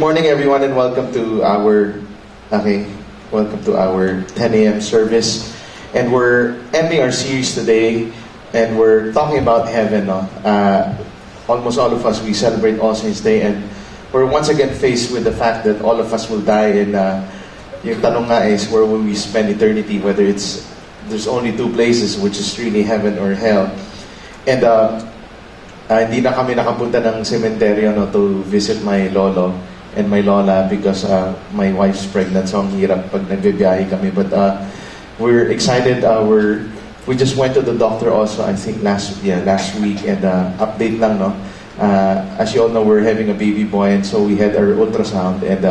morning, everyone, and welcome to our 10 a.m. service. And we're ending our series today, and we're talking about heaven. No? Almost all of us, we celebrate All Saints Day, and we're once again faced with the fact that all of us will die. And yung tanong nga is, where will we spend eternity? Whether there's only two places, which is really heaven or hell. And hindi na kami nakapunta ng cemetery to visit my lolo and my lola because my wife's pregnant, so ang hirap pag nagbibiyahe kami. But we're excited. We just went to the doctor also, I think last week, and update lang, no? As you all know, we're having a baby boy, and so we had our ultrasound, and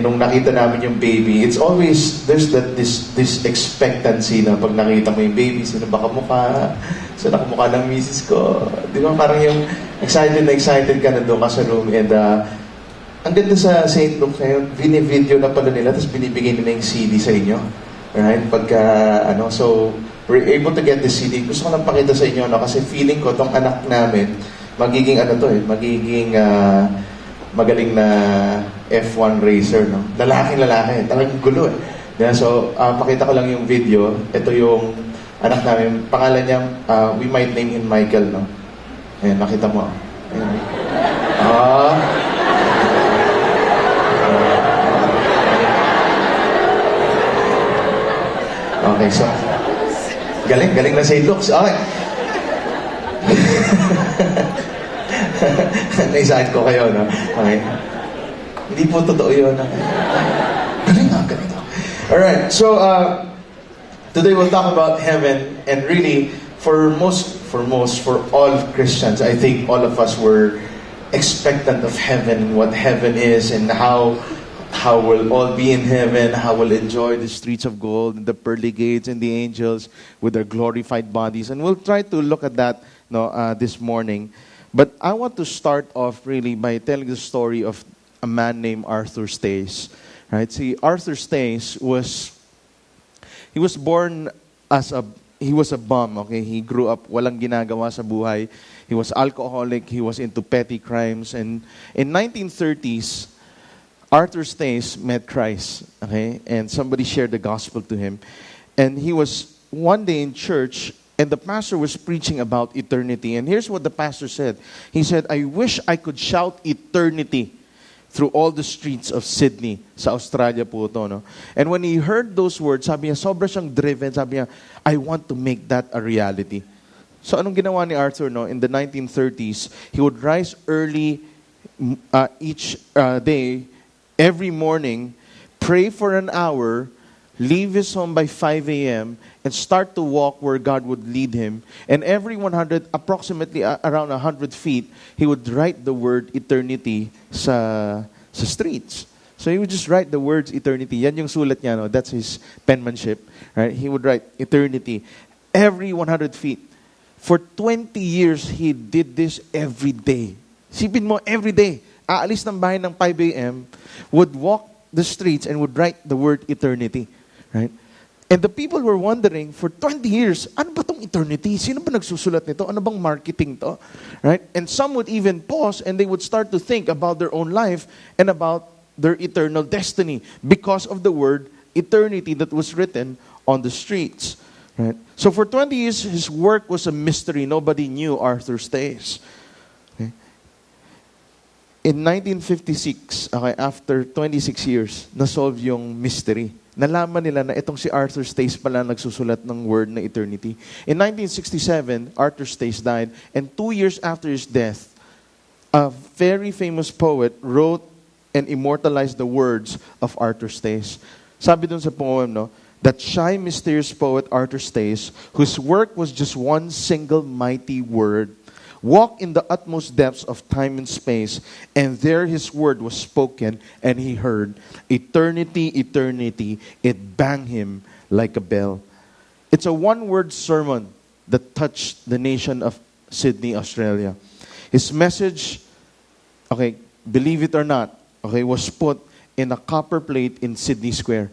nung nakita namin yung baby, it's always, there's this expectancy na pag nakita mo yung baby, sino ba kamukha? So nakamukha ng misis ko. Di ba? Parang yung excited ka na doon ka sa room, and ang ganda sa St. Luke ngayon, video na pala nila, tapos binibigay nila yung CD sa inyo. Right? So we're able to get the CD. Gusto ko lang pakita sa inyo, kasi feeling ko, tong anak namin, magiging magaling na F1 racer, no? Lalaki, talagang gulo eh. Yeah, so, pakita ko lang yung video. Ito yung anak namin. Pangalan niya, we might name him Michael, no? Ayan, nakita mo. Ayan. Okay, so, galing na St. Luke's. Okay. Naisahid ko kayo, no? Okay. Hindi po totoo yun. Galing. Alright, so today we'll talk about heaven, and really, for all Christians, I think all of us were expectant of heaven, what heaven is, and how we'll all be in heaven, how we'll enjoy the streets of gold, and the pearly gates, and the angels with their glorified bodies. And we'll try to look at that this morning. But I want to start off really by telling the story of a man named Arthur Stace. Right? See, Arthur Stace was born he was a bum, okay? He grew up walang ginagawa sa buhay. He was alcoholic, he was into petty crimes, and in 1930s, Arthur Stace met Christ, okay? And somebody shared the gospel to him. And he was one day in church, and the pastor was preaching about eternity. And here's what the pastor said. He said, "I wish I could shout eternity through all the streets of Sydney." Sa Australia po ito, no? And when he heard those words, sabi niya, sobra siyang driven. Sabi niya, "I want to make that a reality." So anong ginawa ni Arthur, no? In the 1930s, he would rise early each day, every morning, pray for an hour, leave his home by 5 a.m., and start to walk where God would lead him. And every approximately around 100 feet, he would write the word eternity sa streets. So he would just write the words eternity. Yan yung sulat niya, no? That's his penmanship. Right? He would write eternity every 100 feet. For 20 years, he did this every day. Sipin mo, every day. Aalis ng bahay ng 5 a.m., would walk the streets and would write the word eternity. Right? And the people were wondering, for 20 years, ano ba tong eternity? Sino ba nagsusulat nito? Ano bang marketing to? Right? And some would even pause and they would start to think about their own life and about their eternal destiny because of the word eternity that was written on the streets. Right? So for 20 years, his work was a mystery. Nobody knew Arthur Stace. Okay? In 1956, after 26 years, nasolve yung mystery. Nalaman nila na itong si Arthur Stace pala nagsusulat ng word na eternity. In 1967, Arthur Stace died, and 2 years after his death, a very famous poet wrote and immortalized the words of Arthur Stace. Sabi dun sa poem, no, that shy, mysterious poet Arthur Stace, whose work was just one single mighty word, walked in the utmost depths of time and space, and there his word was spoken, and he heard, eternity, eternity, it banged him like a bell. It's a one-word sermon that touched the nation of Sydney, Australia. His message, believe it or not, was put in a copper plate in Sydney Square.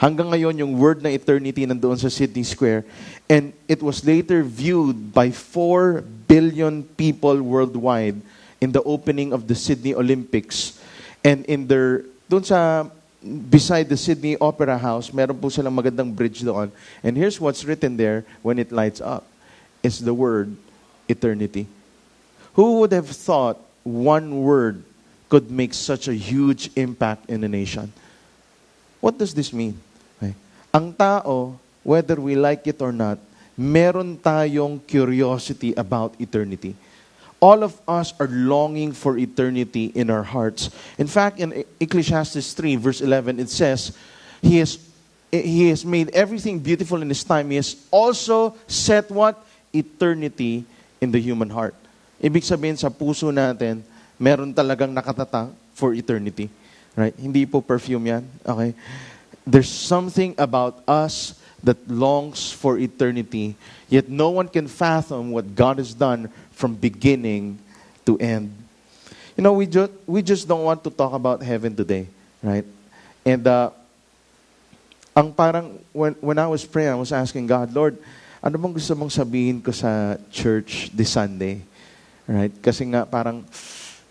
Hanggang ngayon, yung word na eternity nandoon sa Sydney Square. And it was later viewed by 4 billion people worldwide in the opening of the Sydney Olympics. And doon sa, beside the Sydney Opera House, meron po silang magandang bridge doon. And here's what's written there when it lights up. It's the word eternity. Who would have thought one word could make such a huge impact in a nation? What does this mean? Okay. Ang tao, whether we like it or not, meron tayong curiosity about eternity. All of us are longing for eternity in our hearts. In fact, in Ecclesiastes 3, verse 11, it says, He has made everything beautiful in His time. He has also set what? Eternity in the human heart. Ibig sabihin, sa puso natin, meron talagang nakatatang for eternity. Right? Hindi po perfume yan. Okay? There's something about us that longs for eternity, yet no one can fathom what God has done from beginning to end. You know, we just don't want to talk about heaven today, right? And ang parang when I was praying, I was asking God, Lord, ano bang gusto mong sabihin ko sa church this Sunday? Right? Kasi nga parang,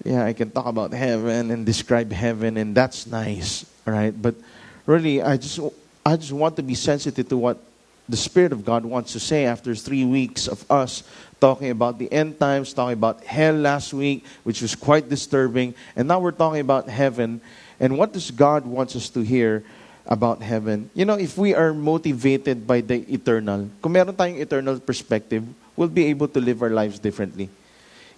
yeah, I can talk about heaven and describe heaven, and that's nice, right? But really, I just want to be sensitive to what the Spirit of God wants to say after 3 weeks of us talking about the end times, talking about hell last week, which was quite disturbing. And now we're talking about heaven. And what does God want us to hear about heaven? You know, if we are motivated by the eternal, kung meron tayong eternal perspective, we'll be able to live our lives differently.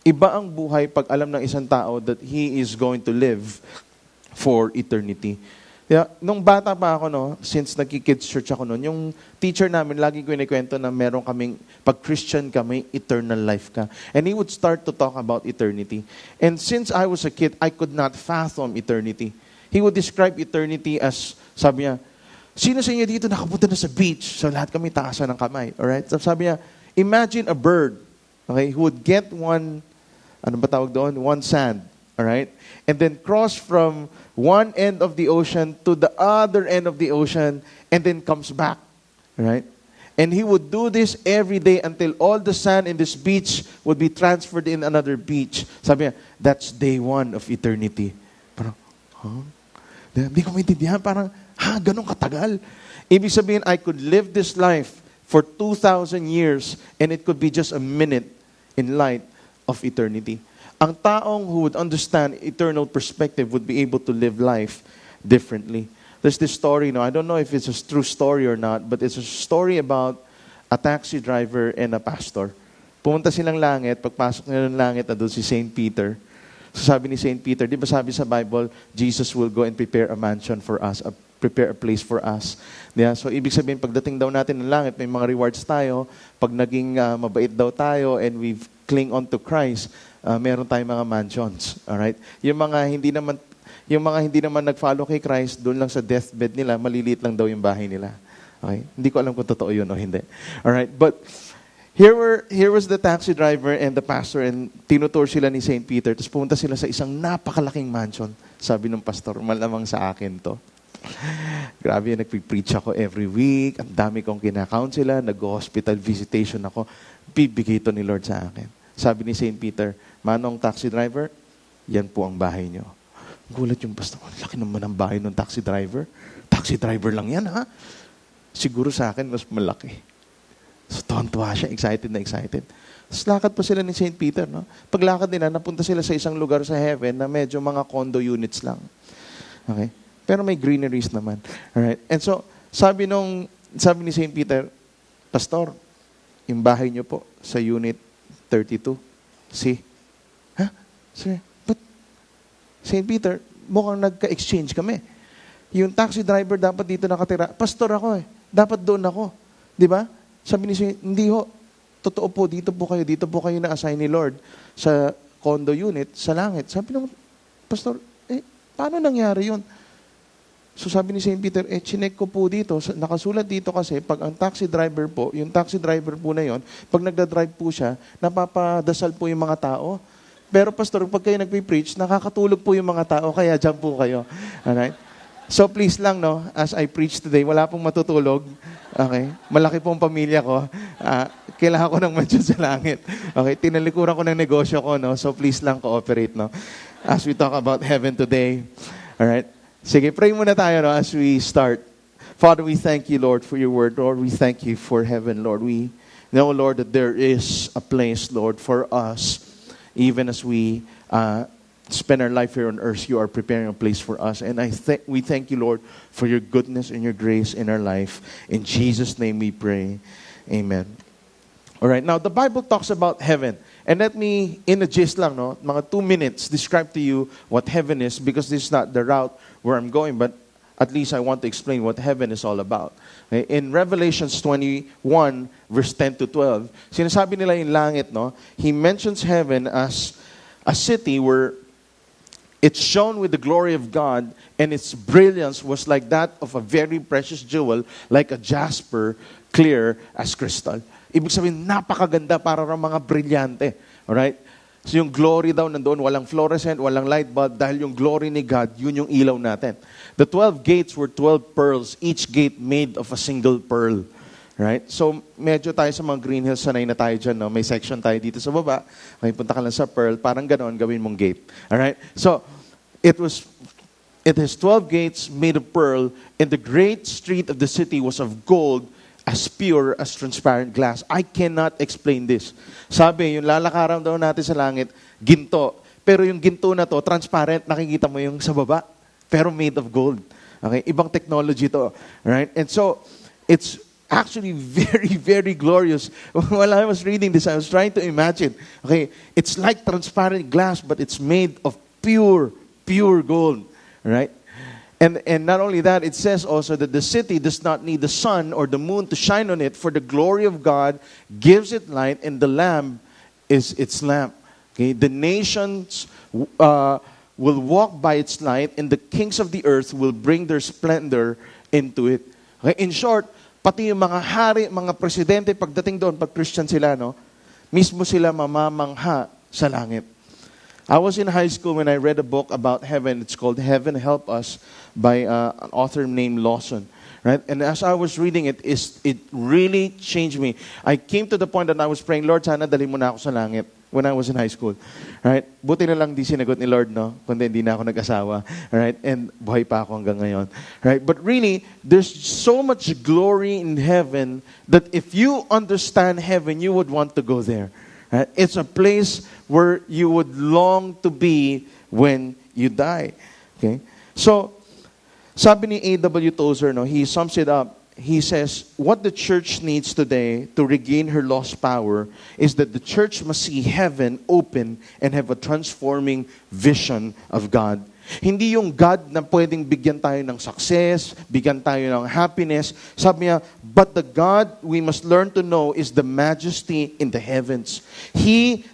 Iba ang buhay pag alam ng isang tao that he is going to live for eternity. Yeah, nung bata pa ako, no, since nagki-kids church ako noon, yung teacher namin, lagi ko inikwento na meron kaming, pag Christian kami, eternal life ka. And he would start to talk about eternity. And since I was a kid, I could not fathom eternity. He would describe eternity as, sabi niya, sino sa inyo dito nakapunta na sa beach? So lahat kami taasan ng kamay. Alright? So sabi niya, imagine a bird, okay, who would get one, ano ba tawag doon? One sand. Alright? And then cross from one end of the ocean to the other end of the ocean and then comes back. Right? And he would do this every day until all the sand in this beach would be transferred in another beach. Sabi niya, that's day one of eternity. Parang, huh? Hindi ko maintindihan. Parang, ganun katagal. Ibig sabihin, I could live this life for 2,000 years and it could be just a minute in light of eternity. Ang taong who would understand eternal perspective would be able to live life differently. There's this story, I don't know if it's a true story or not, but it's a story about a taxi driver and a pastor. Pumunta silang langit, pagpasok nila ng langit, doon si Saint Peter. So sabi ni Saint Peter, di ba sabi sa Bible, Jesus will go and prepare a mansion for us, prepare a place for us. Yeah, so ibig sabihin, pagdating daw natin ng langit, may mga rewards tayo. Pag naging mabait daw tayo and we cling on to Christ, meron tayong mga mansions. Alright? Yung mga hindi naman nag-follow kay Christ, doon lang sa deathbed nila, maliliit lang daw yung bahay nila. Okay? Hindi ko alam kung totoo yun o hindi. Alright? But here was the taxi driver and the pastor, and tinutour sila ni St. Peter. Tapos pumunta sila sa isang napakalaking mansion. Sabi ng pastor, malamang sa akin to. Grabe, nagpipreach ako every week. Ang dami kong kinakount sila. Nag-hospital visitation ako. Bibigay ito ni Lord sa akin. Sabi ni St. Peter, Manong taxi driver, yan po ang bahay nyo. Gulat yung pastor, laki naman ang bahay ng taxi driver. Taxi driver lang yan, ha? Siguro sa akin, mas malaki. So, tuwa siya, excited na excited. Tapos lakad pa sila ni St. Peter, no? Paglakad nila, napunta sila sa isang lugar sa heaven na medyo mga condo units lang. Okay? Pero may greeneries naman. Alright? And so, sabi ni St. Peter, Pastor, yung bahay nyo po sa unit 32. See? Ha? Sir, but St. Peter, mukhang nagka-exchange kami. Yung taxi driver dapat dito nakatira. Pastor ako eh. Dapat doon ako. Di ba? Sabi ni St. Hindi ho. Totoo po, dito po kayo na-assign ni Lord sa condo unit, sa langit. Sabi ng pastor, paano nangyari yun? So sabi ni St. Peter, chinek ko po dito, nakasulat dito kasi, pag ang taxi driver po, yung taxi driver po na yon, pag nagda-drive po siya, napapadasal po yung mga tao. Pero pastor, pag kayo nagpi-preach, nakakatulog po yung mga tao, kaya dyan po kayo. Alright? So please lang, no, as I preach today, wala pong matutulog. Okay? Malaki pong pamilya ko. Kailangan ko ng mansion sa langit. Okay? Tinalikuran ko ng negosyo ko, no? So please lang cooperate, no? as we talk about heaven today. All right? Sige, pray muna tayo no, as we start. Father, we thank you, Lord, for your word. Lord, we thank you for heaven, Lord. We know, Lord, that there is a place, Lord, for us. Even as we spend our life here on earth, you are preparing a place for us. And we thank you, Lord, for your goodness and your grace in our life. In Jesus' name we pray. Amen. All right, now the Bible talks about heaven. And let me, in a gist lang, no, mga 2 minutes, describe to you what heaven is, because this is not the route where I'm going, but at least I want to explain what heaven is all about. Okay? In Revelations 21, verse 10 to 12, sinasabi nila yung langit, no? He mentions heaven as a city where it's shone with the glory of God, and its brilliance was like that of a very precious jewel, like a jasper, clear as crystal. Ibig sabihin, napakaganda para ng mga brilyante. Alright? So yung glory daw nandoon, walang fluorescent, walang light bulb, dahil yung glory ni God, yun yung ilaw natin. The 12 gates were 12 pearls, each gate made of a single pearl. Right? So, medyo tayo sa mga Green Hills, sanay na tayo dyan, no? May section tayo dito sa baba. Okay, punta ka lang sa pearl, parang ganon, gawin mong gate. Alright? So, it has 12 gates made of pearl, and the great street of the city was of gold, as pure as transparent glass. I cannot explain this. Sabi, yung lalakaran daw natin sa langit, ginto. Pero yung ginto na to, transparent, nakikita mo yung sa baba, pero made of gold. Okay? Ibang technology to. Right? And so, it's actually very, very glorious. While I was reading this, I was trying to imagine. Okay? It's like transparent glass, but it's made of pure gold. Right? And not only that, it says also that the city does not need the sun or the moon to shine on it, for the glory of God gives it light, and the Lamb is its lamp. Okay? The nations will walk by its light, and the kings of the earth will bring their splendor into it. Okay? In short, pati yung mga hari, mga presidente, pagdating doon, pag Christian sila, no, mismo sila mamamangha sa langit. I was in high school when I read a book about heaven. It's called Heaven Help Us by an author named Lawson. Right? And as I was reading it, it really changed me. I came to the point that I was praying, Lord, sana dali mo na ako sa langit when I was in high school. Right? Buti na lang di sinagot ni Lord, no? Kundi hindi na ako nag-asawa. Right? And buhay pa ako hanggang ngayon. Right? But really, there's so much glory in heaven that if you understand heaven, you would want to go there. Right? It's a place where you would long to be when you die. Okay? So, sabi ni A.W. Tozer, no, he sums it up. He says, what the church needs today to regain her lost power is that the church must see heaven open and have a transforming vision of God. Hindi yung God na pwedeng bigyan tayo ng success, bigyan tayo ng happiness. Sabi niya, but the God we must learn to know is the majesty in the heavens. He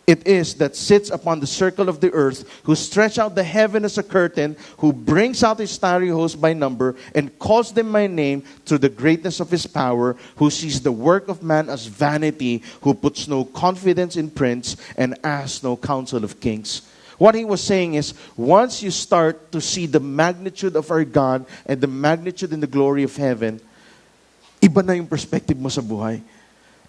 it is that sits upon the circle of the earth, who stretched out the heaven as a curtain, who brings out his starry host by number, and calls them by name through the greatness of his power, who sees the work of man as vanity, who puts no confidence in prince, and asks no counsel of kings. What he was saying is, once you start to see the magnitude of our God and the magnitude and the glory of heaven, iba na yung perspective mo sa buhay.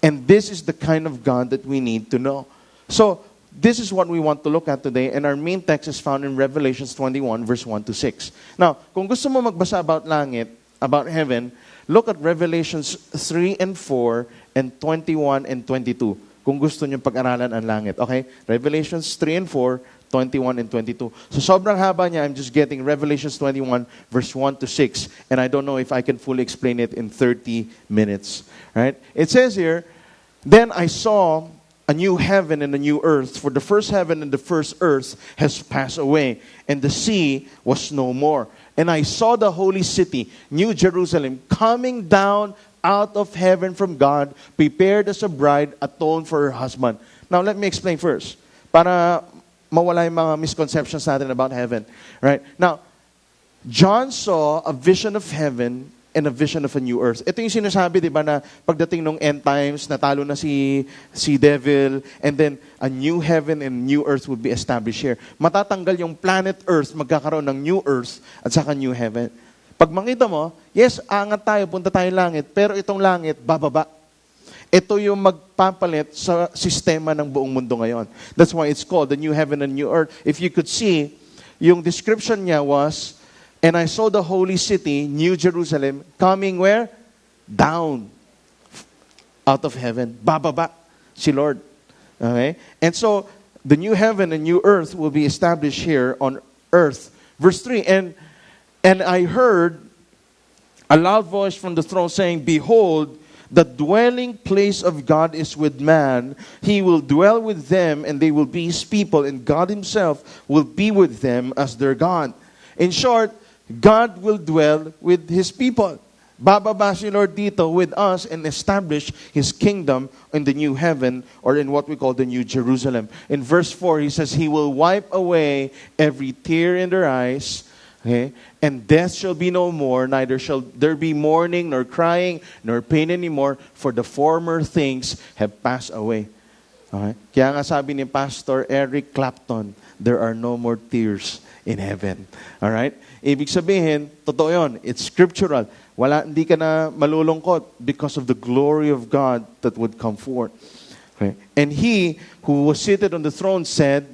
And this is the kind of God that we need to know. So, this is what we want to look at today, and our main text is found in Revelations 21, verse 1 to 6. Now, kung gusto mo magbasa about langit, about heaven, look at Revelations 3 and 4 and 21 and 22. Kung gusto nyo pag-aralan ang langit. Okay? Revelations 3 and 4, 21 and 22. So sobrang haba niya, I'm just getting Revelations 21, verse 1 to 6. And I don't know if I can fully explain it in 30 minutes. Right? It says here, then I saw a new heaven and a new earth, for the first heaven and the first earth has passed away, and the sea was no more. And I saw the holy city, New Jerusalem, coming down out of heaven from God, prepared as a bride, atoned for her husband. Now, let me explain first, para mawala yung mga misconceptions natin about heaven. Right? Now, John saw a vision of heaven and a vision of a new earth. Ito yung sinasabi, di ba, na pagdating ng end times, natalo na si devil, and then a new heaven and new earth would be established here. Matatanggal yung planet earth, magkakaroon ng new earth at saka new heaven. Pag makita mo, yes, angat tayo, punta tayo langit, pero itong langit, bababa. Ito yung magpapalit sa sistema ng buong mundo ngayon. That's why it's called the new heaven and new earth. If you could see, yung description niya was, and I saw the holy city, New Jerusalem, coming where? Down out of heaven. Bababa si Lord. Okay? And so, the new heaven and new earth will be established here on earth. Verse 3, and I heard a loud voice from the throne saying, Behold, the dwelling place of God is with man. He will dwell with them, and they will be His people, and God Himself will be with them as their God. In short, God will dwell with His people. Bababa si Lord dito with us and establish His kingdom in the new heaven, or in what we call the new Jerusalem. In verse 4, He says, He will wipe away every tear in their eyes. Okay? And death shall be no more, neither shall there be mourning, nor crying, nor pain anymore, for the former things have passed away. Okay? Kaya nga sabi ni Pastor Eric Clapton, there are no more tears in heaven. Alright? Ibig sabihin, totoo yun. It's scriptural. Hindi ka na malulungkot because of the glory of God that would come forth. Okay? And He who was seated on the throne said,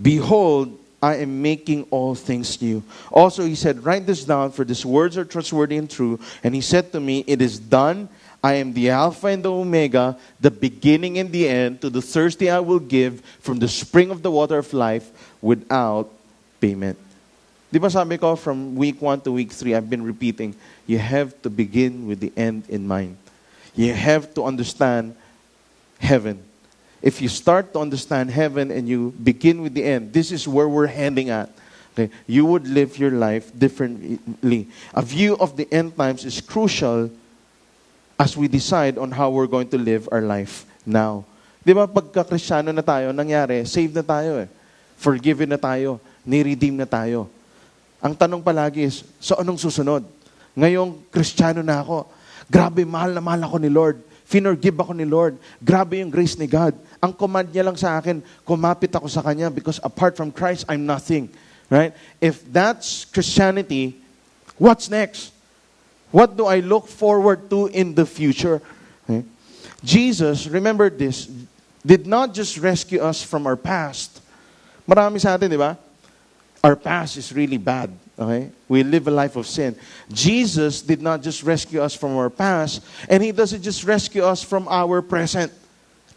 Behold, I am making all things new. Also He said, Write this down, for these words are trustworthy and true. And He said to me, It is done. I am the Alpha and the Omega, the beginning and the end. To the thirsty I will give from the spring of the water of life without payment. Di ba sabi ko, from week 1 to week 3, I've been repeating, you have to begin with the end in mind. You have to understand heaven. If you start to understand heaven and you begin with the end, this is where we're heading at. Okay? You would live your life differently. A view of the end times is crucial as we decide on how we're going to live our life now. Di ba pagka-Kristiyano na tayo, nangyari, saved na tayo eh. Forgiven na tayo. Ni-redeem na tayo. Ang tanong palagi is, so anong susunod? Ngayong Kristiyano na ako. Grabe, mahal na mahal ako ni Lord. Finorgive ako ni Lord. Grabe yung grace ni God. Ang command niya lang sa akin, kumapit ako sa Kanya because apart from Christ, I'm nothing. Right? If that's Christianity, what's next? What do I look forward to in the future? Okay? Jesus, remember this, did not just rescue us from our past. Marami sa atin, di ba? Our past is really bad. Okay? We live a life of sin. Jesus did not just rescue us from our past, and He doesn't just rescue us from our present.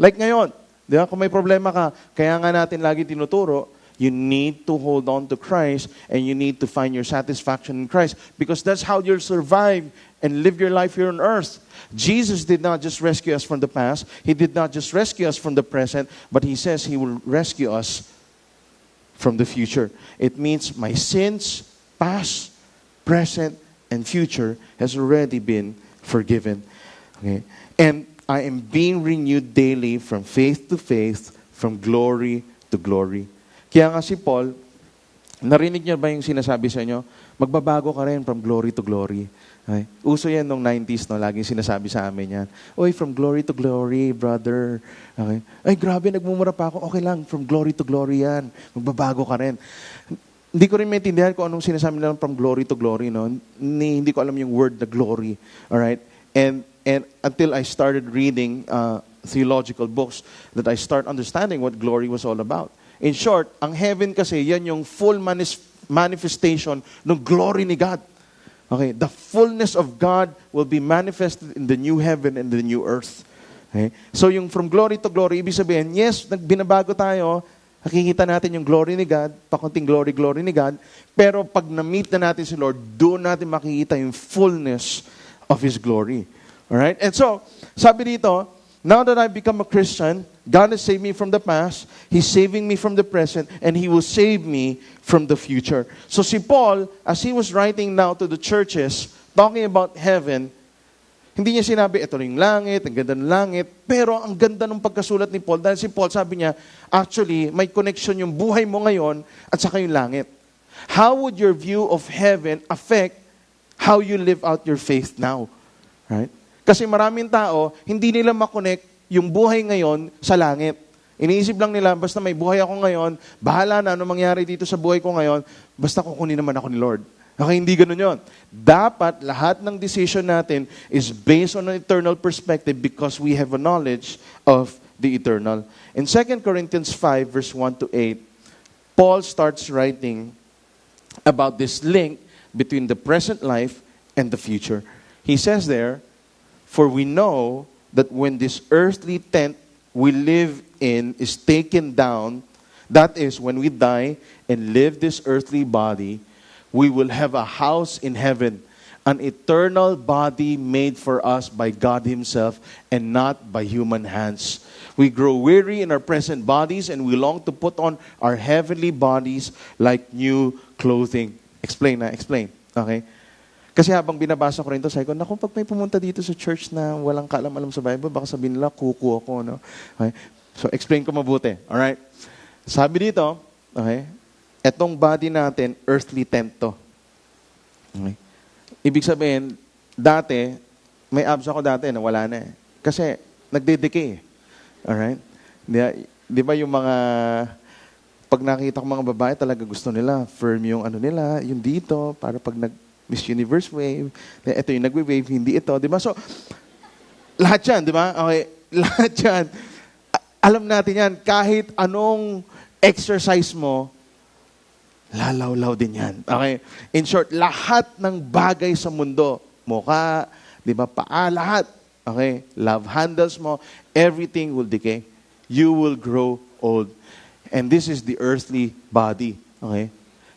Like ngayon, di ba? Kung may problema ka, kaya nga natin lagi tinuturo, you need to hold on to Christ, and you need to find your satisfaction in Christ, because that's how you'll survive and live your life here on earth. Jesus did not just rescue us from the past. He did not just rescue us from the present, but He says He will rescue us from the future. It means my sins, past, present, and future has already been forgiven. Okay? And I am being renewed daily from faith to faith, from glory to glory. Kaya nga si Paul, narinig niyo ba yung sinasabi sa inyo? Magbabago ka rin from glory to glory. Okay? Uso yan nung 90s, no? Laging sinasabi sa amin yan. Oy, from glory to glory, brother. Okay? Ay, grabe, nagmumura pa ako. Okay lang, from glory to glory yan. Magbabago ka rin. Hindi ko rin maintindihan kung anong sinasabi nila from glory to glory. No? Hindi ko alam yung word na glory. Alright? And until I started reading theological books, that I start understanding what glory was all about. In short, ang heaven kasi, yan yung full manifestation ng glory ni God. Okay, the fullness of God will be manifested in the new heaven and the new earth. Okay? So yung from glory to glory, ibig sabihin, yes, binabago tayo, nakikita natin yung glory ni God, pakunting glory ni God, pero pag na-meet na natin si Lord, doon natin makikita yung fullness of His glory. Alright? And so, sabi dito, now that I've become a Christian, God has saved me from the past, He's saving me from the present, and He will save me from the future. So si Paul, as he was writing now to the churches, talking about heaven, hindi niya sinabi, ito yung langit, ang ganda ng langit, pero ang ganda ng pagkasulat ni Paul, dahil si Paul sabi niya, actually, may connection yung buhay mo ngayon at saka yung langit. How would your view of heaven affect how you live out your faith now? Right? Kasi maraming tao, hindi nila makonect yung buhay ngayon sa langit. Iniisip lang nila, basta may buhay ako ngayon, bahala na ano mangyari dito sa buhay ko ngayon, basta kukunin naman ako ni Lord. Okay, hindi ganun yon. Dapat lahat ng decision natin is based on an eternal perspective because we have a knowledge of the eternal. In 2 Corinthians 5, verse 1 to 8, Paul starts writing about this link between the present life and the future. He says there, "For we know that when this earthly tent we live in is taken down, that is, when we die and leave this earthly body, we will have a house in heaven, an eternal body made for us by God Himself and not by human hands. We grow weary in our present bodies and we long to put on our heavenly bodies like new clothing." Explain. Okay? Kasi habang binabasa ko rin ito, sabi ko, naku, pag may pumunta dito sa church na walang kaalam-alam sa Bible, baka sabihin nila, kuku ako, no? Okay? So, explain ko mabuti. Alright? Sabi dito, okay, etong body natin, earthly tent to. Okay? Ibig sabihin, dati, may abs ako dati na wala na eh. Kasi, nagde-decay eh. Alright? Di ba yung mga, pag nakita ko mga babae, talaga gusto nila, firm yung ano nila, yung dito, para pag nag-Miss Universe wave, ito yung nagwe-wave, hindi ito. Di ba? So, lahat yan, di ba? Okay, lahat yan. Alam natin yan, kahit anong exercise mo, lalaw-law din yan. Okay? In short, lahat ng bagay sa mundo, mukha, di ba, paa, lahat. Okay? Love handles mo, everything will decay. You will grow old. And this is the earthly body. Okay?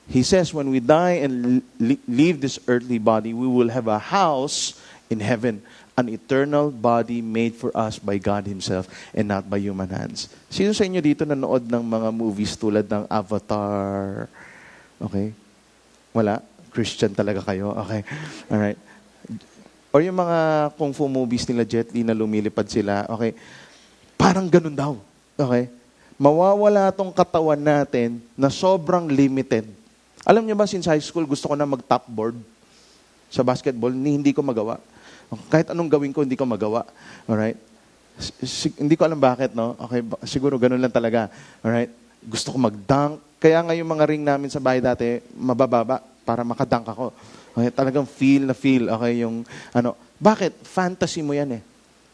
He says, when we die and leave this earthly body, we will have a house in heaven, an eternal body made for us by God Himself and not by human hands. Sino sa inyo dito nanood ng mga movies tulad ng Avatar? Okay? Wala? Christian talaga kayo? Okay. Alright. Or yung mga kung fu movies nila, Jet Li, na lumilipad sila. Okay. Parang ganun daw. Okay. Mawawala tong katawan natin na sobrang limited. Alam niyo ba, since high school, gusto ko na mag-top board sa basketball, hindi ko magawa. Kahit anong gawin ko, hindi ko magawa. Alright? Hindi ko alam bakit, no? Okay, siguro ganun lang talaga. Alright? Gusto ko mag-dunk. Kaya nga yung mga ring namin sa bahay dati, mabababa para makadunk ako. Okay? Talagang feel. Okay, yung ano. Bakit? Fantasy mo yan eh.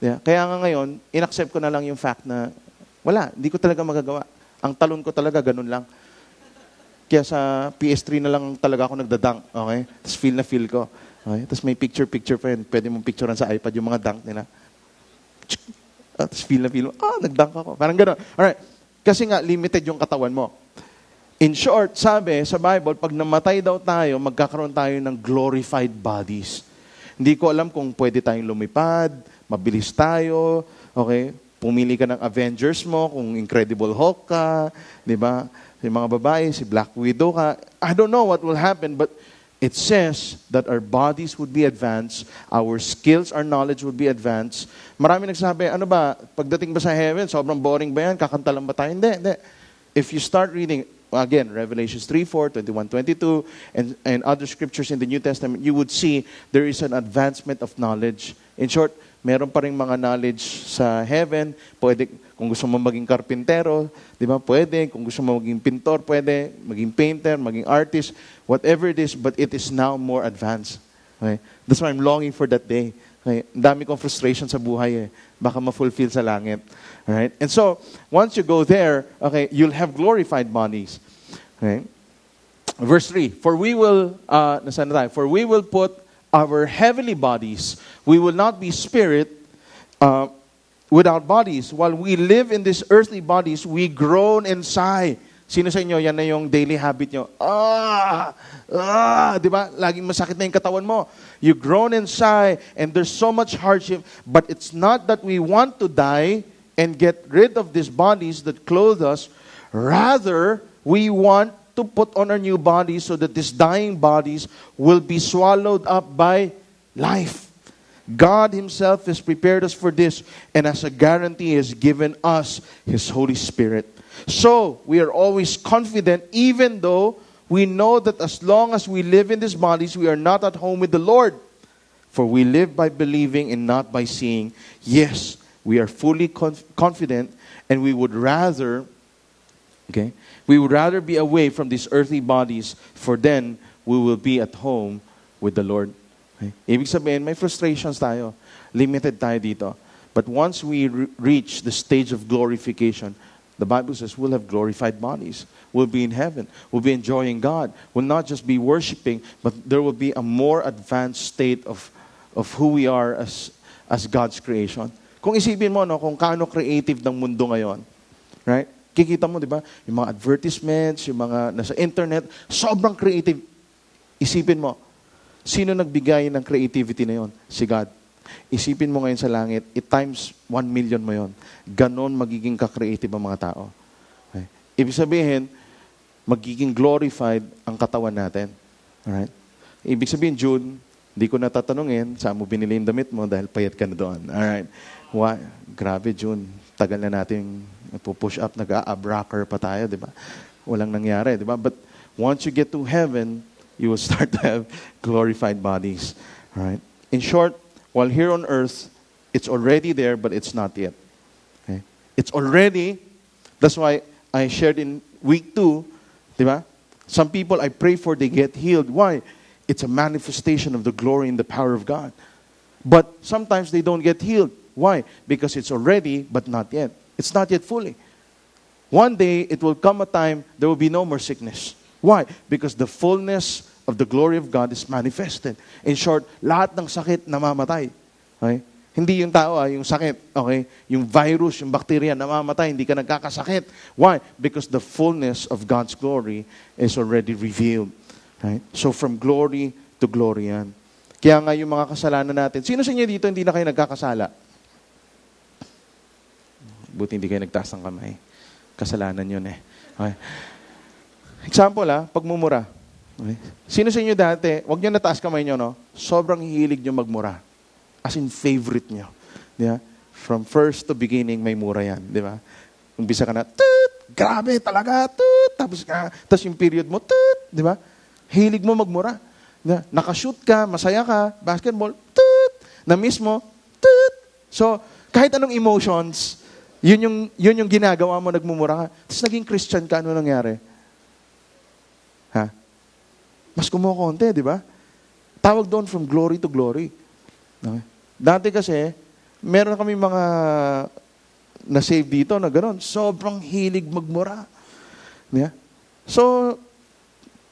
Yeah? Kaya nga ngayon, inaccept ko na lang yung fact na wala, hindi ko talaga magagawa. Ang talon ko talaga, ganun lang. Kaya sa PS3 na lang talaga ako nagdadunk. Okay? Tapos feel ko. Okay? Tapos may picture pa yun. Pwede mong picturean sa iPad yung mga dunk nila. Tapos feel mo. Nag-dunk ako. Parang gano'n. Alright. Kasi nga, limited yung katawan mo. In short, sabi sa Bible, pag namatay daw tayo, magkakaroon tayo ng glorified bodies. Hindi ko alam kung pwede tayong lumipad, mabilis tayo, okay? Pumili ka ng Avengers mo, kung Incredible Hulk ka, di ba? Yung mga babae, si Black Widow ka. I don't know what will happen, but it says that our bodies would be advanced, our skills, our knowledge would be advanced. Marami nagsabi, ano ba, pagdating ba sa heaven, sobrang boring ba yan? Kakanta lang ba tayo? Hindi. If you start reading, again, Revelations 3:4, 21:22, and other scriptures in the New Testament, you would see there is an advancement of knowledge. In short, meron pa rin mga knowledge sa heaven. Pwede, kung gusto mo maging karpintero, di ba? Pwede. Kung gusto mo maging pintor, pwede. Maging painter, maging artist, whatever it is, but it is now more advanced. Okay? That's why I'm longing for that day. Okay? Ang dami kong frustration sa buhay eh. Baka ma-fulfill sa langit. Alright? And so, once you go there, okay, you'll have glorified bodies. Okay? Verse 3, For we will put our heavenly bodies. We will not be spirit without bodies. While we live in these earthly bodies, we groan and sigh. Sino sa inyo, yan na yung daily habit nyo? Di ba? Laging masakit na yung katawan mo. You groan and sigh, and there's so much hardship, but it's not that we want to die and get rid of these bodies that clothe us. Rather, we want to put on our new bodies so that these dying bodies will be swallowed up by life. God Himself has prepared us for this, and as a guarantee has given us His Holy Spirit. So, we are always confident, even though we know that as long as we live in these bodies, we are not at home with the Lord. For we live by believing and not by seeing. Yes, we are fully confident, and we would rather be away from these earthly bodies, for then we will be at home with the Lord. Okay? Ibig sabihin, may frustrations tayo. Limited tayo dito. But once we reach the stage of glorification, the Bible says we'll have glorified bodies. We'll be in heaven. We'll be enjoying God. We'll not just be worshiping, but there will be a more advanced state of who we are as God's creation. Kung isipin mo, no, kung kaano creative ng mundo ngayon, right? Kikita mo, di ba? Yung mga advertisements, yung mga nasa internet, sobrang creative. Isipin mo, sino nagbigay ng creativity na yon? Si God. Isipin mo ngayon sa langit, times 1 million mo yon. Ganon magiging ka-creative ang mga tao. Okay? Ibig sabihin, magiging glorified ang katawan natin. Alright? Ibig sabihin, June, hindi ko natatanungin, saan mo binili yung damit mo dahil payat ka na doon. Alright? Grabe, June. Tagal na natin push up, nag-a-ab rocker pa tayo, di ba? Walang nangyari, di ba? But once you get to heaven, you will start to have glorified bodies. Alright? In short, while here on earth, it's already there, but it's not yet. Okay? It's already, that's why I shared in week 2, di ba? Some people I pray for, they get healed. Why? It's a manifestation of the glory and the power of God. But sometimes they don't get healed. Why? Because it's already, but not yet. It's not yet fully. One day, it will come a time, there will be no more sickness. Why? Because the fullness of the glory of God is manifested. In short, lahat ng sakit namamatay. Okay? Hindi yung tao, yung sakit. Okay? Yung virus, yung bacteria, namamatay. Hindi ka nagkakasakit. Why? Because the fullness of God's glory is already revealed. Right? So from glory to glory yan. Kaya nga yung mga kasalanan natin. Sino sa inyo dito hindi na kayo nagkakasala? Buti hindi kayo nagtaas ng kamay. Kasalanan yun eh. Okay. Example pagmumura. Okay. Sino sa inyo dati, wag nyo nataas kamay nyo, no? Sobrang hilig nyo magmura. As in favorite nyo. Di ba? From first to beginning, may mura yan. Di ba? Umpisa ka na, toot! Grabe talaga, toot! Tapos yung period mo, toot! Di ba? Hilig mo magmura. Di ba? Nakashoot ka, masaya ka, basketball, toot! Na-miss mo, toot! So, kahit anong emotions, yun yung ginagawa mo, nagmumura ka. Tapos naging Christian ka, ano nangyari? Mas kumukonti, di ba? Tawag doon from glory to glory. Okay. Dati kasi, meron kami mga na-save dito na gano'n. Sobrang hilig magmura. Yeah? So,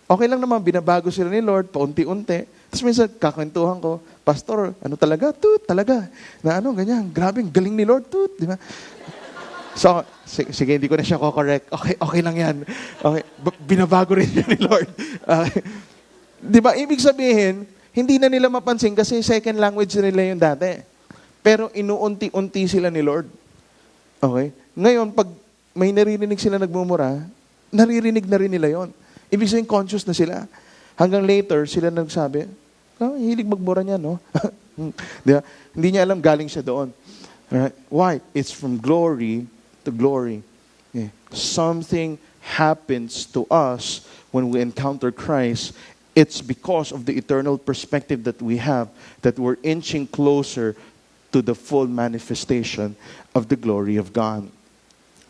okay lang naman, binabago sila ni Lord, paunti-unti. Tapos minsan, kakwentuhan ko, Pastor, ano talaga? Toot, talaga. Na ano, ganyan, grabing galing ni Lord, toot. Di ba? So, sige, hindi ko na siya ko-correct. Okay lang yan. Okay. Binabago rin siya ni Lord. Okay. Di ba, ibig sabihin, hindi na nila mapansin kasi second language nila yung dati. Pero inuunti-unti sila ni Lord. Okay? Ngayon, pag may naririnig sila nagmumura, naririnig na rin nila yon. Ibig sabihin, conscious na sila. Hanggang later, sila nagsabi, hilig magmura niya, no? Di ba? Hindi niya alam, galing siya doon. Right? Why? It's from glory to glory. Yeah. Something happens to us when we encounter Christ. It's because of the eternal perspective that we have that we're inching closer to the full manifestation of the glory of God.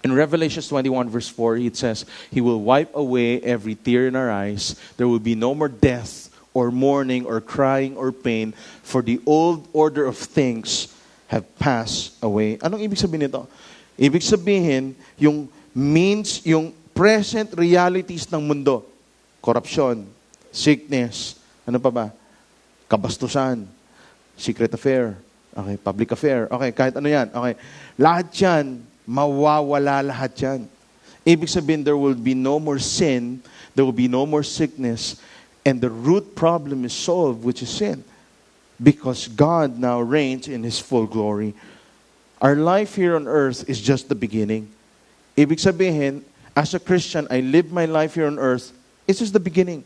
In Revelation 21 verse 4, it says, He will wipe away every tear in our eyes. There will be no more death or mourning or crying or pain, for the old order of things have passed away. Anong ibig sabihin nito? Ibig sabihin, yung present realities ng mundo. Corruption, sickness, ano pa ba? Kabastusan, secret affair, okay, public affair, okay, kahit ano yan, okay. Lahat yan, mawawala lahat yan. Ibig sabihin, there will be no more sin, there will be no more sickness, and the root problem is solved, which is sin. Because God now reigns in His full glory. Our life here on earth is just the beginning. Ibig sabihin, as a Christian, I live my life here on earth, it's just the beginning.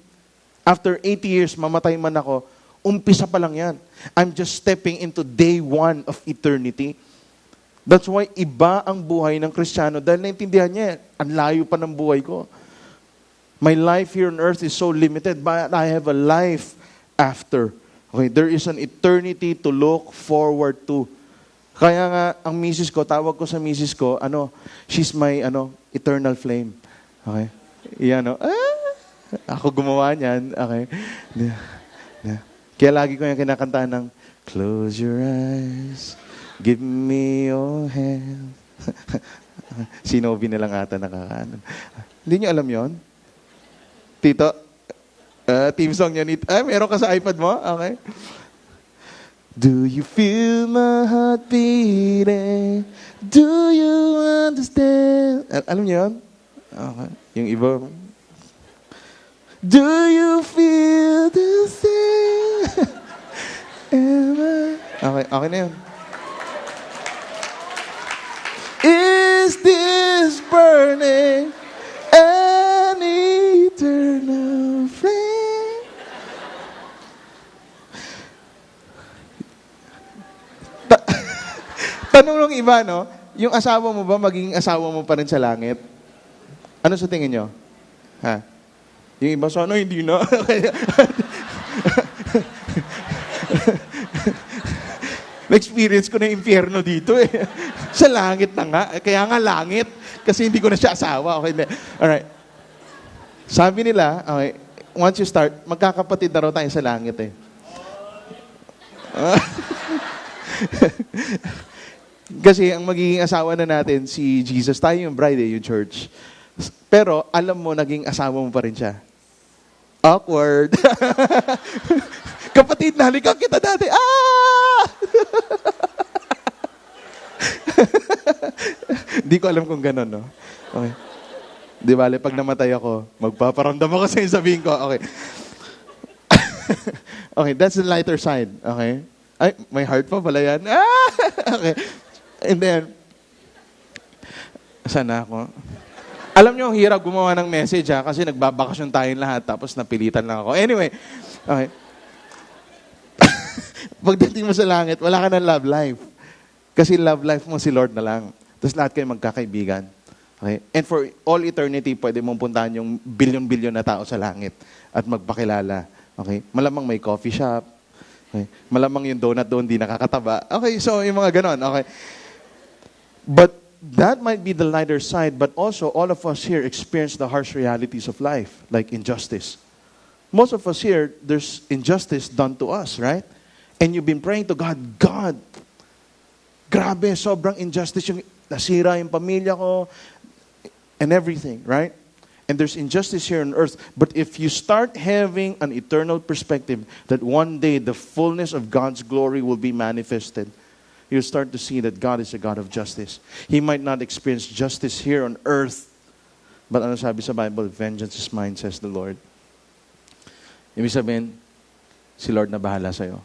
After 80 years, mamatay man ako, umpisa pa lang yan. I'm just stepping into day 1 of eternity. That's why iba ang buhay ng Kristiyano dahil naintindihan niya, ang layo pa ng buhay ko. My life here on earth is so limited, but I have a life after. Okay, there is an eternity to look forward to. Kaya nga, ang misis ko, tawag ko sa misis ko, she's my, eternal flame. Okay? Yan, Ako gumawa niyan. Okay. Kaya lagi ko yung kinakantahan ng, close your eyes, give me your hand. Si Novi na lang ata nakakaano. Hindi niyo alam yon? Tito, team song niya. Meron ka sa iPad mo? Okay. Do you feel my heart beating? Do you understand? Alam niyo yun? Okay. Yung iba. Do you feel the same? Okay, okay na yun. Is this burning an eternal flame? Tanong ng iba, no? Yung asawa mo ba, magiging asawa mo pa rin sa langit? Ano sa tingin nyo? Ha? Yung iba, sana hindi na. Na-experience ko na yung impyerno dito eh. Sa langit na nga. Kaya nga langit. Kasi hindi ko na siya asawa. Okay, alright. Sabi nila, okay, once you start, magkakapatid na raw tayo sa langit eh. Kasi ang magiging asawa na natin, si Jesus, tayo yung bride eh, yung church. Pero alam mo, naging asawa mo pa rin siya. Awkward. Kapatid, nalikan kita dati. Di ko alam kung gano'n, no? Okay. Di bale, pag namatay ako, magpaparamdam ako sa sabihin ko. Okay. Okay, that's the lighter side. Okay? Ay, may heart pa pala yan. Okay. And then, saan na ako? Alam nyo, ang hirap gumawa ng message kasi nagbabakasyon tayong lahat tapos napilitan lang ako. Anyway, okay. Pagdating mo sa langit, wala ka ng love life. Kasi love life mo si Lord na lang. Tapos lahat kayo magkakaibigan. Okay? And for all eternity, pwede mong puntahan yung bilyon-bilyon na tao sa langit at magpakilala. Okay? Malamang may coffee shop. Okay? Malamang yung donut doon di nakakataba. Okay, so yung mga ganon. Okay? But that might be the lighter side, but also all of us here experience the harsh realities of life, like injustice. Most of us here, there's injustice done to us, right? And you've been praying to God, God, grabe, sobrang injustice yung nasira yung pamilya ko and everything, right? And there's injustice here on earth. But if you start having an eternal perspective that one day the fullness of God's glory will be manifested, you'll start to see that God is a God of justice. He might not experience justice here on earth, but ano sabi sa Bible? Vengeance is mine, says the Lord. Ibig sabihin, si Lord na bahala sa'yo.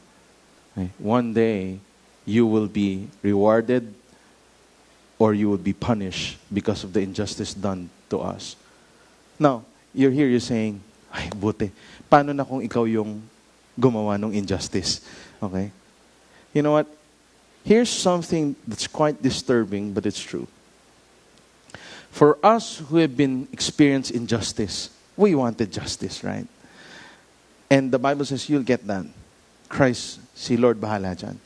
Okay? One day, you will be rewarded or you will be punished because of the injustice done to us. Now, you're here, you're saying, ay, buti. Paano na kung ikaw yung gumawa ng injustice? Okay? You know what? Here's something that's quite disturbing, but it's true. For us who have been experienced injustice, we wanted justice, right? And the Bible says, you'll get that. Christ, si Lord, bahala dyan.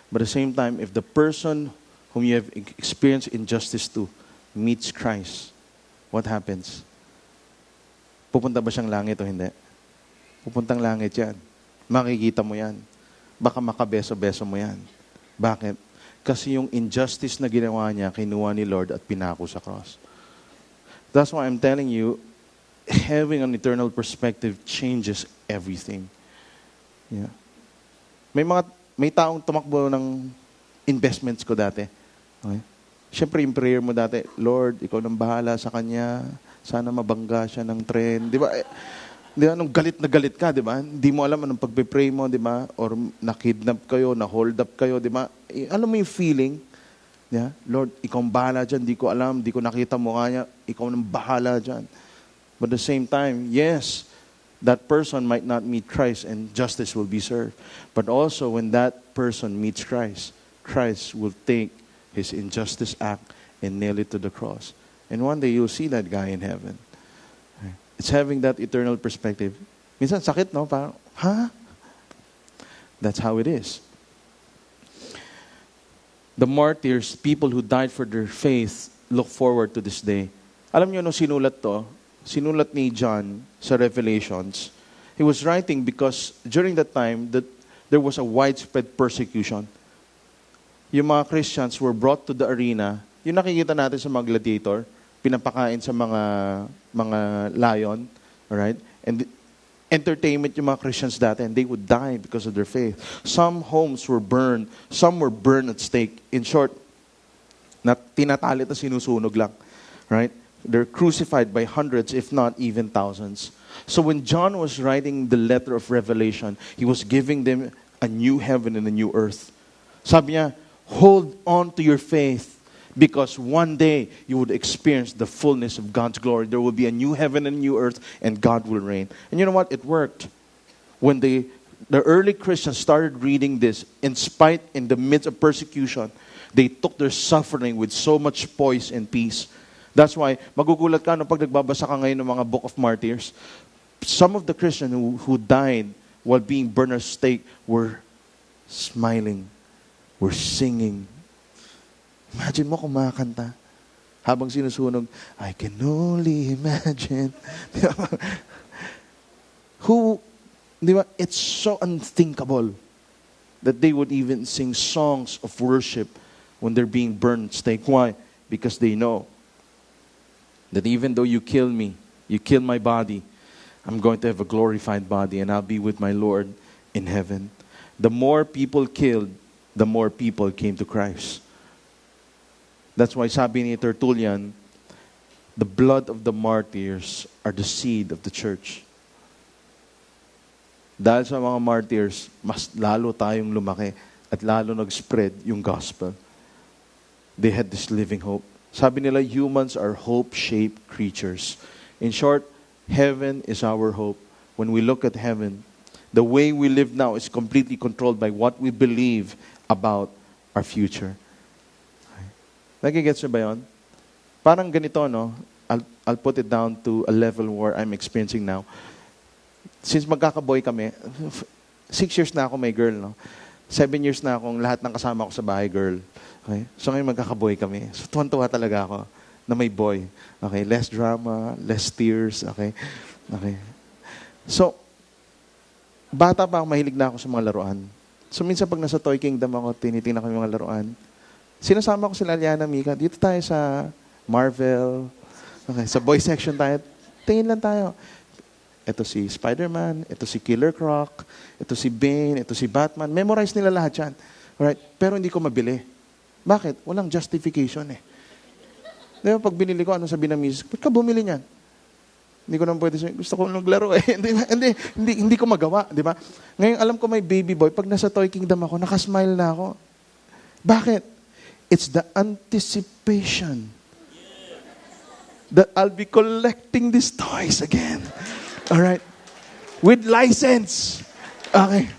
But at the same time, if the person whom you have experienced injustice to meets Christ, what happens? Pupunta ba siyang langit o hindi? Pupuntang langit yan. Makikita mo yan. Baka makabeso-beso mo yan. Bakit? Kasi yung injustice na ginawa niya, kinuha ni Lord at pinako sa cross. That's why I'm telling you, having an eternal perspective changes everything. Yeah. May taong tumakbo ng investments ko dati. Okay? Siyempre, yung prayer mo dati, Lord, ikaw nang bahala sa kanya. Sana mabangga siya ng tren. Di ba? Di ba, nung galit na galit ka, di ba? Hindi mo alam anong pagpe-pray mo, di ba? Or na-kidnap kayo, na-hold up kayo, di ba? Alam mo yung feeling? Yeah? Lord, ikaw ang bahala dyan. Di ko alam, di ko nakita mukha niya. Ikaw nang bahala dyan. But at the same time, yes, that person might not meet Christ and justice will be served. But also, when that person meets Christ, Christ will take his injustice act and nail it to the cross. And one day, you'll see that guy in heaven. It's having that eternal perspective. Minsan, sakit, no? Parang, ha? That's how it is. The martyrs, people who died for their faith, look forward to this day. Alam niyo, nung sinulat to, sinulat ni John sa Revelations, he was writing because during that time that there was a widespread persecution. Yung mga Christians were brought to the arena. Yung nakikita natin sa mga gladiator, pinapakain sa mga lion, alright? And entertainment yung mga Christians dati, and they would die because of their faith. Some homes were burned, some were burned at stake. In short, tinatali at sinusunog lang, right? They're crucified by hundreds, if not even thousands. So when John was writing the letter of Revelation, he was giving them a new heaven and a new earth. Sabi niya, hold on to your faith, because one day you would experience the fullness of God's glory. There will be a new heaven and a new earth, and God will reign. And you know what? It worked. When the early Christians started reading this, in the midst of persecution, they took their suffering with so much poise and peace. That's why, magugulat ka no, pag nagbabasa ka ngayon ng mga Book of Martyrs, some of the Christians who died while being burned at stake were smiling, were singing. Imagine mo kumakanta habang sinusunog, I can only imagine. It's so unthinkable that they would even sing songs of worship when they're being burned at stake. Why? Because they know that even though you kill me, you kill my body, I'm going to have a glorified body and I'll be with my Lord in heaven. The more people killed, the more people came to Christ. That's why sabi ni Tertullian, the blood of the martyrs are the seed of the church. Dahil sa mga martyrs, mas lalo tayong lumaki at lalo nag-spread yung gospel. They had this living hope. Sabi nila, humans are hope-shaped creatures. In short, heaven is our hope. When we look at heaven, the way we live now is completely controlled by what we believe about our future. Nagigets nyo ba yun? Parang ganito, no? I'll put it down to a level where I'm experiencing now. Since magkakaboy kami, 6 years na ako may girl, no? 7 years na akong lahat ng kasama ko sa bahay girl. Okay? So ngayon magkakaboy kami. So tuwan-tuwa talaga ako na may boy. Okay? Less drama, less tears. Okay? Okay. So, bata pa ako, mahilig na ako sa mga laruan. So minsan pag nasa Toy Kingdom ako, tinitingnan ko yung mga laruan. Sinasama ko sila Liana, Mika. Dito tayo sa Marvel. Okay, sa boy section tayo. Tingin lang tayo. Ito si Spider-Man, ito si Killer Croc, ito si Bane, ito si Batman. Memorize nila lahat yan. Alright? Pero hindi ko mabili. Bakit? Walang justification eh. Di ba, pag binili ko, ano sabi ng misis, ba't ka bumili niyan? Hindi ko naman pwede sabihin, gusto ko naglaro eh. hindi ko magawa, di ba? Ngayon, alam ko may baby boy, pag nasa Toy Kingdom ako, nakasmile na ako. Bakit? It's the anticipation that I'll be collecting these toys again. Alright? With license. Okay.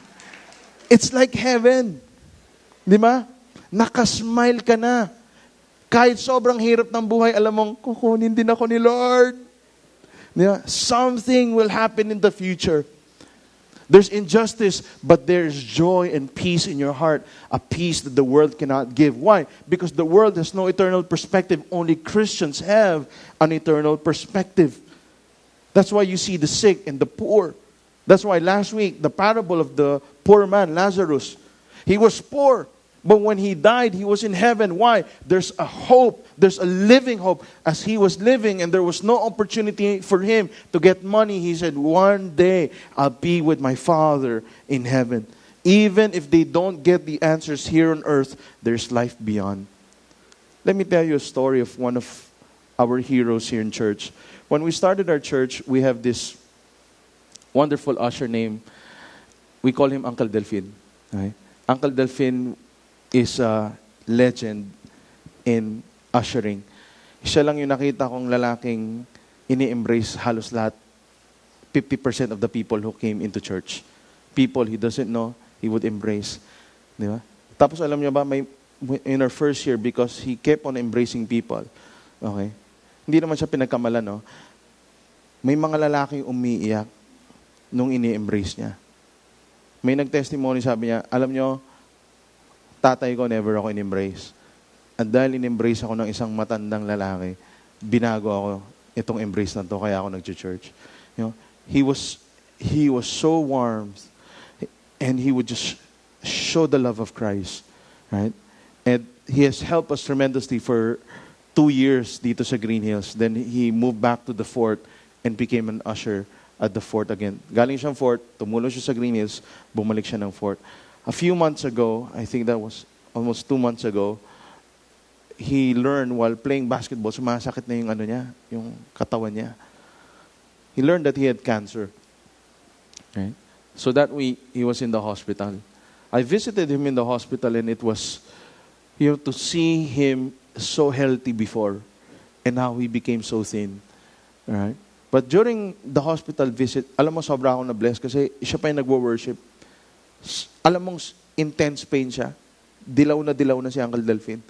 It's like heaven. Di ba? Nakasmile ka na. Kahit sobrang hirap ng buhay, alam mong, kukunin din ako ni Lord. Di ba? Something will happen in the future. There's injustice, but there's joy and peace in your heart. A peace that the world cannot give. Why? Because the world has no eternal perspective. Only Christians have an eternal perspective. That's why you see the sick and the poor. That's why last week, the parable of the poor man, Lazarus, he was poor. But when he died, he was in heaven. Why? There's a hope. There's a living hope. As he was living and there was no opportunity for him to get money, he said, one day I'll be with my Father in heaven. Even if they don't get the answers here on earth, there's life beyond. Let me tell you a story of one of our heroes here in church. When we started our church, we have this wonderful usher name. We call him Uncle Delfin. Okay? Uncle Delfin is a legend in ushering. Siya lang yung nakita kong lalaking ini-embrace halos lahat, 50% of the people who came into church. People he doesn't know, he would embrace. Di ba? Tapos alam niyo ba, in our first year, because he kept on embracing people, okay? Hindi naman siya pinagkamalan, no? May mga lalaking umiiyak nung ini-embrace niya. May nag-testimony, sabi niya, alam niyo, tatay ko, never ako in-embrace. At dahil in-embrace ako ng isang matandang lalaki, binago ako itong embrace na to, kaya ako nag-church. You know, he was so warm, and he would just show the love of Christ, right? And he has helped us tremendously for 2 years dito sa Green Hills. Then he moved back to the fort and became an usher at the fort again. Galing siyang fort, tumulong siya sa Green Hills, bumalik siya ng fort. A few months ago, I think that was almost 2 months ago, he learned while playing basketball, sumasakit na yung ano niya, yung katawan niya. He learned that he had cancer. Right? So that week, he was in the hospital. I visited him in the hospital, and it was, to see him so healthy before and how he became so thin. Right? But during the hospital visit, alam mo, sobra akong na-bless kasi siya pa yung nagwo-worship. Alam mong intense pain siya. Dilaw na si Uncle Delphin.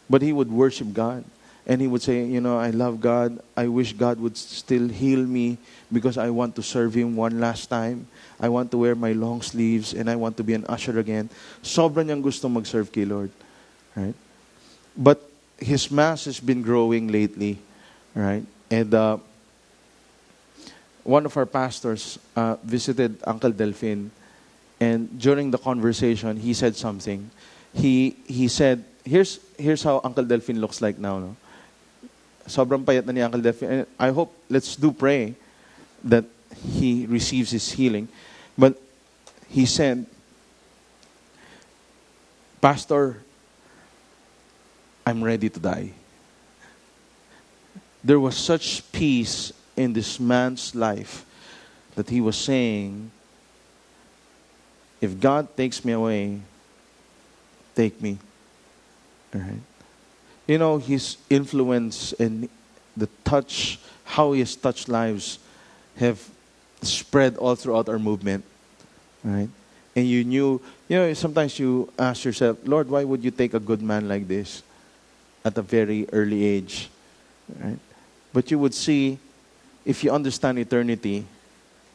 But he would worship God. And he would say, I love God. I wish God would still heal me because I want to serve Him one last time. I want to wear my long sleeves and I want to be an usher again. Sobra niyang gusto mag-serve kay Lord. Right? But his mass has been growing lately. Right? And one of our pastors visited Uncle Delphin. And during the conversation, he said something. He said, here's how Uncle Delphin looks like now. No? Sobrang payat na ni Uncle Delphin. And I hope, let's do pray that he receives his healing. But he said, Pastor, I'm ready to die. There was such peace in this man's life that he was saying, if God takes me away, take me. All right? His influence and the touch, how he has touched lives, have spread all throughout our movement. Right? And you knew, sometimes you ask yourself, Lord, why would you take a good man like this at a very early age? Right? But you would see, if you understand eternity,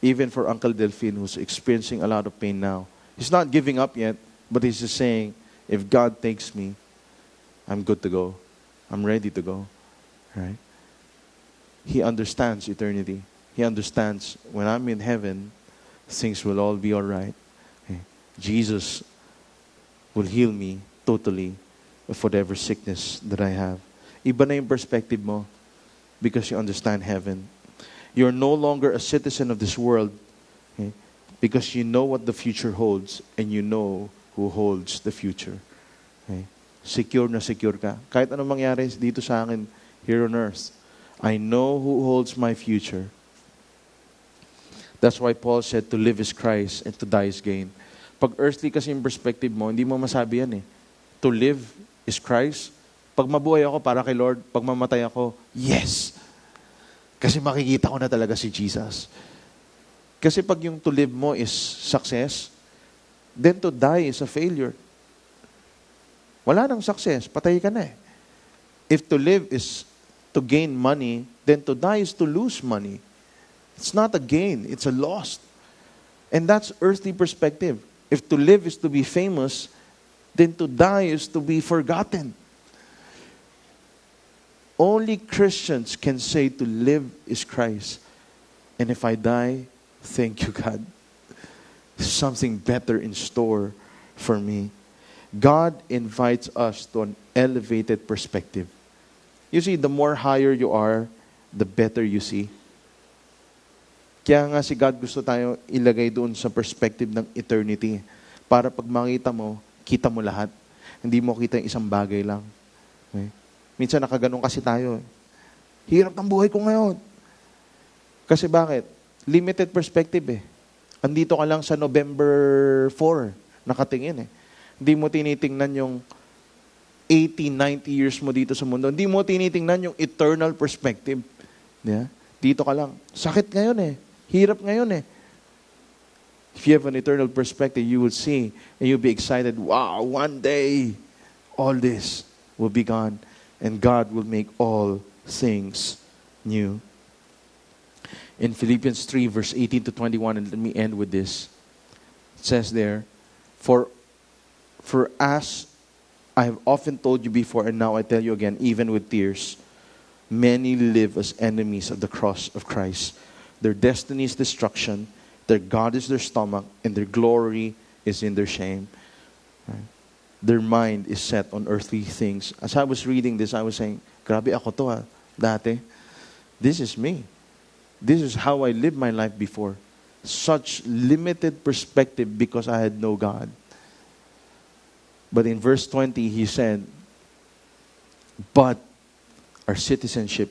even for Uncle Delphin, who's experiencing a lot of pain now, he's not giving up yet, but he's just saying, if God takes me, I'm good to go. I'm ready to go. Right? He understands eternity. He understands when I'm in heaven, things will all be all right. Okay? Jesus will heal me totally of whatever sickness that I have. Iba na yung perspective mo because you understand heaven. You're no longer a citizen of this world, okay? Because you know what the future holds and you know who holds the future. Okay? Secure na secure ka. Kahit anong mangyari dito sa akin, here on earth, I know who holds my future. That's why Paul said to live is Christ and to die is gain. Pag earthly kasi yung perspective mo, hindi mo masabi yan eh. To live is Christ. Pag mabuhay ako para kay Lord, pag mamatay ako, yes! Kasi makikita ko na talaga si Jesus. Kasi pag yung to live mo is success, then to die is a failure. Wala nang success, patay ka na eh. If to live is to gain money, then to die is to lose money. It's not a gain, it's a loss. And that's earthly perspective. If to live is to be famous, then to die is to be forgotten. Only Christians can say to live is Christ. And if I die, thank you, God. There's something better in store for me. God invites us to an elevated perspective. You see, the more higher you are, the better you see. Kaya nga si God gusto tayo ilagay doon sa perspective ng eternity. Para pag makita mo, kita mo lahat. Hindi mo kita yung isang bagay lang. Okay? Minsan nakaganon kasi tayo. Hirap ng buhay ko ngayon. Kasi bakit? Limited perspective eh. Andito ka lang sa November 4, nakatingin eh. Hindi mo tinitingnan yung 80, 90 years mo dito sa mundo. Hindi mo tinitingnan yung eternal perspective. Yeah? Dito ka lang. Sakit ngayon eh. Hirap ngayon eh. If you have an eternal perspective, you will see and you'll be excited. Wow, one day, all this will be gone. And God will make all things new. In Philippians 3, verse 18 to 21, and let me end with this. It says there, For as I have often told you before, and now I tell you again, even with tears, many live as enemies of the cross of Christ. Their destiny is destruction, their God is their stomach, and their glory is in their shame. Right? Their mind is set on earthly things. As I was reading this, I was saying, grabe ako to dati. This is me. This is how I lived my life before. Such limited perspective because I had no God. But in verse 20, he said, but our citizenship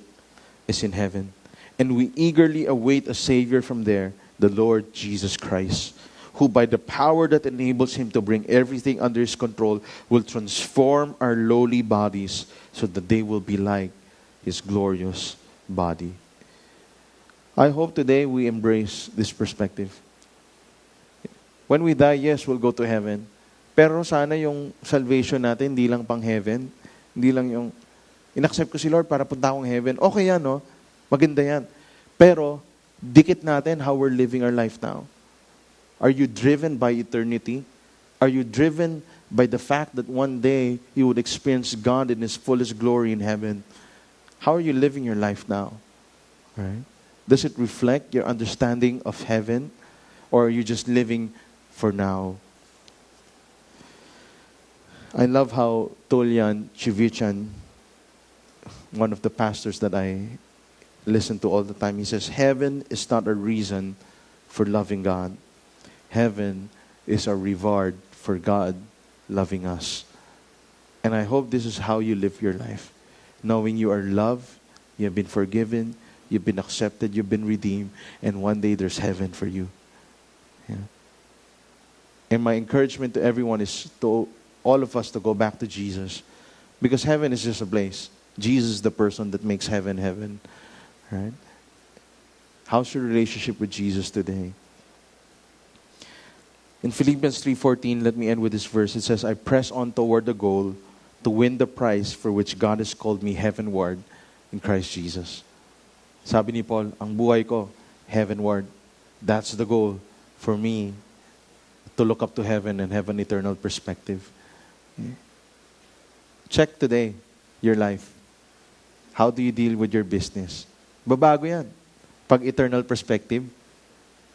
is in heaven, and we eagerly await a Savior from there, the Lord Jesus Christ, who by the power that enables him to bring everything under his control will transform our lowly bodies so that they will be like his glorious body. I hope today we embrace this perspective. When we die, yes, we'll go to heaven. Pero sana yung salvation natin, hindi lang pang heaven. Hindi lang yung, inaccept ko si Lord para punta akong heaven. Okay yan, no? Maganda yan. Pero, dikit natin how we're living our life now. Are you driven by eternity? Are you driven by the fact that one day you would experience God in His fullest glory in heaven? How are you living your life now? Right? Does it reflect your understanding of heaven? Or are you just living for now? I love how Tolyan Chivichan, one of the pastors that I listen to all the time, he says, heaven is not a reason for loving God. Heaven is a reward for God loving us. And I hope this is how you live your life. Knowing you are loved, you have been forgiven, you've been accepted, you've been redeemed, and one day there's heaven for you. Yeah. And my encouragement to everyone is to all of us to go back to Jesus. Because heaven is just a place. Jesus is the person that makes heaven heaven. Right? How's your relationship with Jesus today? In Philippians 3:14, let me end with this verse. It says, I press on toward the goal to win the prize for which God has called me heavenward in Christ Jesus. Sabi ni Paul, ang buhay ko, heavenward. That's the goal for me, to look up to heaven and have an eternal perspective. Check today your life. How do you deal with your business? Babago yan. Pag eternal perspective.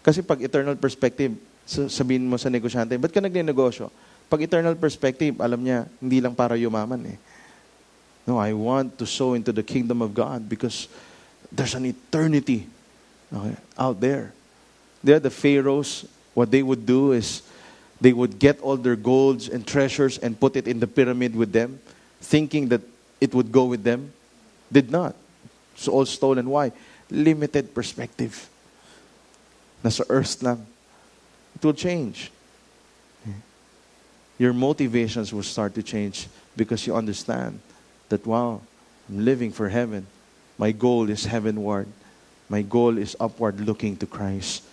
Kasi pag eternal perspective, sabihin mo sa negosyante, ba't ka nagne-negosyo? Pag eternal perspective, alam niya, hindi lang para yumaman eh. No, I want to sow into the kingdom of God because there's an eternity out there. The pharaohs, what they would do is they would get all their golds and treasures and put it in the pyramid with them, thinking that it would go with them. Did not. It's all stolen. Why? Limited perspective. Nasa earth lang. It will change. Your motivations will start to change because you understand that, wow, I'm living for heaven. My goal is heavenward. My goal is upward looking to Christ.